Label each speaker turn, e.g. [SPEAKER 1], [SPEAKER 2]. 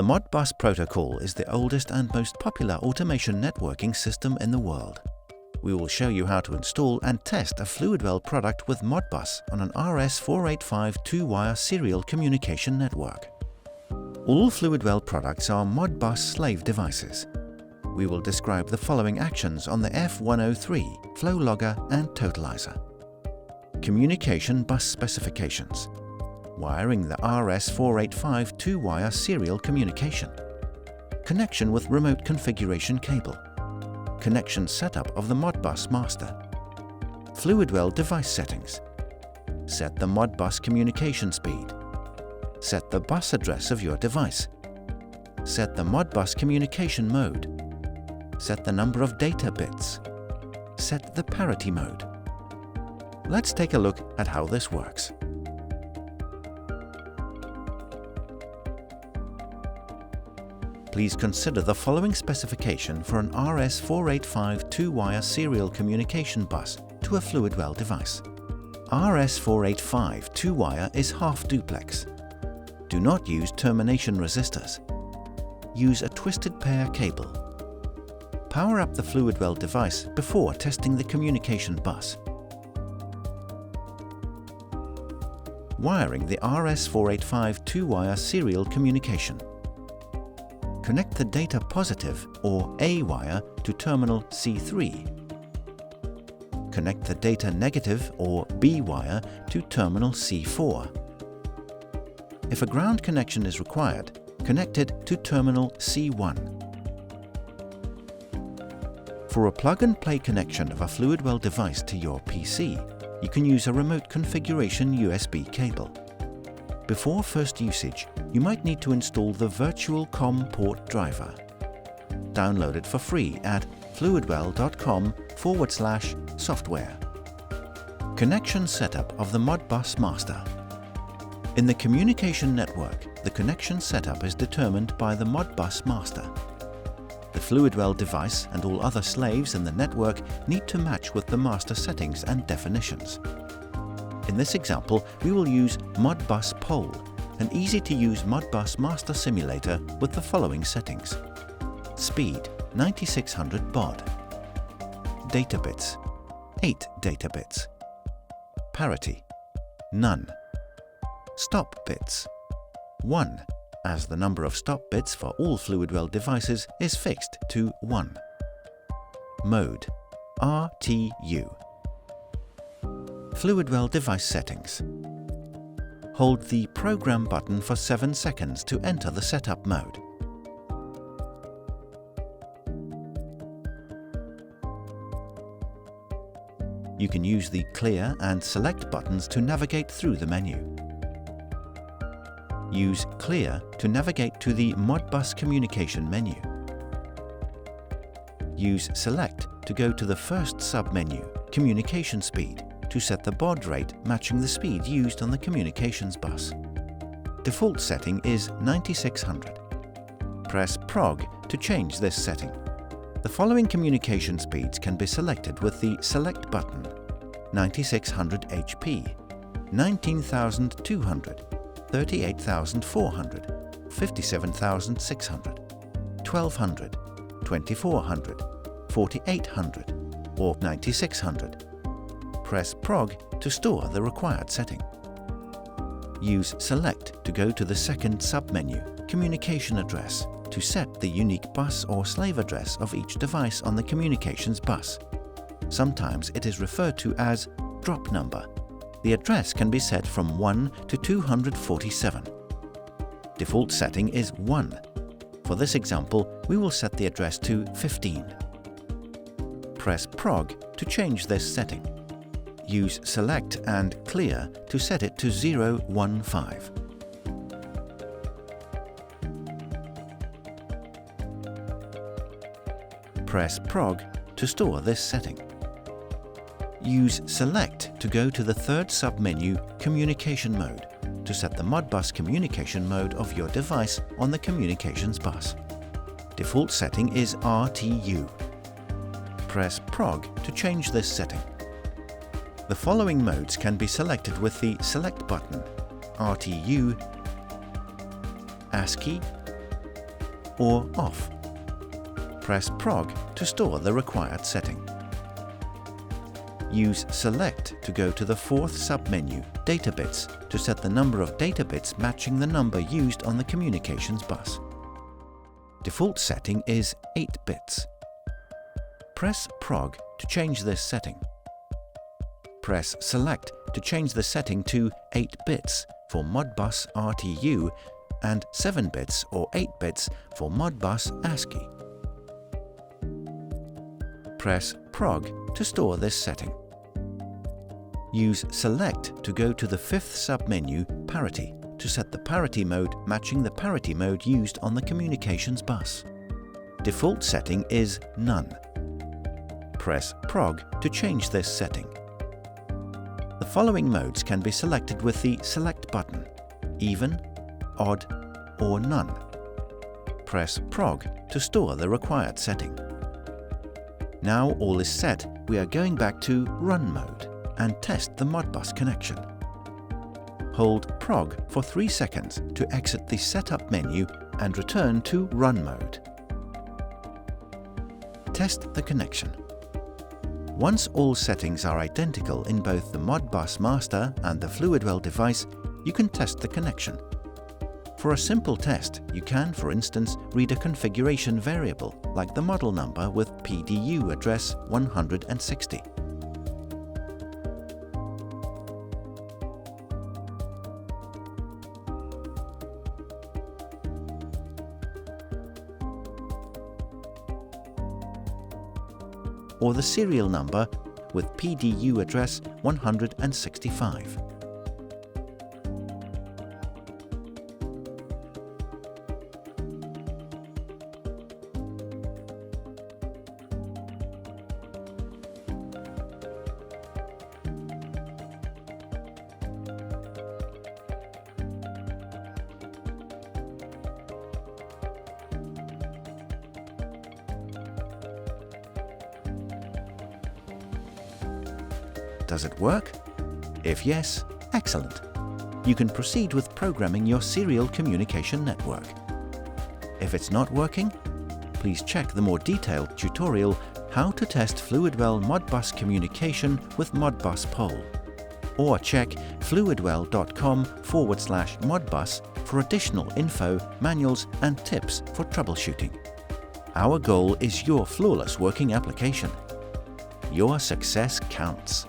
[SPEAKER 1] The Modbus protocol is the oldest and most popular automation networking system in the world. We will show you how to install and test a Fluidwell product with Modbus on an RS485 2-wire serial communication network. All Fluidwell products are Modbus slave devices. We will describe the following actions on the F103, Flow Logger and Totalizer. Communication bus specifications. Wiring the RS485 2-wire serial communication. Connection with remote configuration cable. Connection setup of the Modbus Master. Fluidwell device settings. Set the Modbus communication speed. Set the bus address of your device. Set the Modbus communication mode. Set the number of data bits. Set the parity mode. Let's take a look at how this works. Please consider the following specification for an RS485 2-wire serial communication bus to a Fluidwell device. RS485 2-wire is half duplex. Do not use termination resistors. Use a twisted pair cable. Power up the Fluidwell device before testing the communication bus. Wiring the RS485 2-wire serial communication. Connect the data positive or A wire to terminal C3. Connect the data negative or B wire to terminal C4. If a ground connection is required, connect it to terminal C1. For a plug-and-play connection of a Fluidwell device to your PC, you can use a remote configuration USB cable. Before first usage, you might need to install the Virtual COM port driver. Download it for free at fluidwell.com/software. Connection setup of the Modbus Master. In the communication network, the connection setup is determined by the Modbus Master. The Fluidwell device and all other slaves in the network need to match with the master settings and definitions. In this example, we will use Modbus Pole, an easy-to-use Modbus Master simulator with the following settings. Speed 9600 baud. Data bits 8 data bits. Parity none. Stop bits 1, as the number of stop bits for all Fluidwell devices is fixed to 1. Mode RTU. Fluidwell device settings. Hold the Program button for 7 seconds to enter the setup mode. You can use the Clear and Select buttons to navigate through the menu. Use Clear to navigate to the Modbus communication menu. Use Select to go to the first sub-menu, Communication Speed, to set the baud rate matching the speed used on the communications bus. Default setting is 9600. Press Prog to change this setting. The following communication speeds can be selected with the Select button: 9600 HP, 19200, 38,400, 57,600, 1200, 2400, 4800, or 9600. Press Prog to store the required setting. Use Select to go to the second sub-menu, Communication Address, to set the unique bus or slave address of each device on the communications bus. Sometimes it is referred to as drop number. The address can be set from 1 to 247. Default setting is 1. For this example, we will set the address to 15. Press Prog to change this setting. Use Select and Clear to set it to 015. Press Prog to store this setting. Use Select to go to the third sub-menu, Communication Mode, to set the Modbus communication mode of your device on the communications bus. Default setting is RTU. Press Prog to change this setting. The following modes can be selected with the Select button: RTU, ASCII, or off. Press Prog to store the required setting. Use Select to go to the fourth submenu, Data Bits, to set the number of data bits matching the number used on the communications bus. Default setting is 8 bits. Press Prog to change this setting. Press Select to change the setting to 8 bits for Modbus RTU and 7 bits or 8 bits for Modbus ASCII. Press Prog to store this setting. Use Select to go to the fifth submenu, Parity, to set the parity mode matching the parity mode used on the communications bus. Default setting is None. Press Prog to change this setting. The following modes can be selected with the Select button: Even, Odd, or None. Press Prog to store the required setting. Now all is set, we are going back to Run mode and test the Modbus connection. Hold Prog for 3 seconds to exit the Setup menu and return to Run mode. Test the connection. Once all settings are identical in both the Modbus Master and the Fluidwell device, you can test the connection. For a simple test, you can, for instance, read a configuration variable, like the model number with PDU address 160. Or the serial number with PDU address 165. Does it work? If yes, excellent. You can proceed with programming your serial communication network. If it's not working, please check the more detailed tutorial How to Test Fluidwell Modbus Communication with Modbus Pole, or check fluidwell.com/modbus for additional info, manuals and tips for troubleshooting. Our goal is your flawless working application. Your success counts.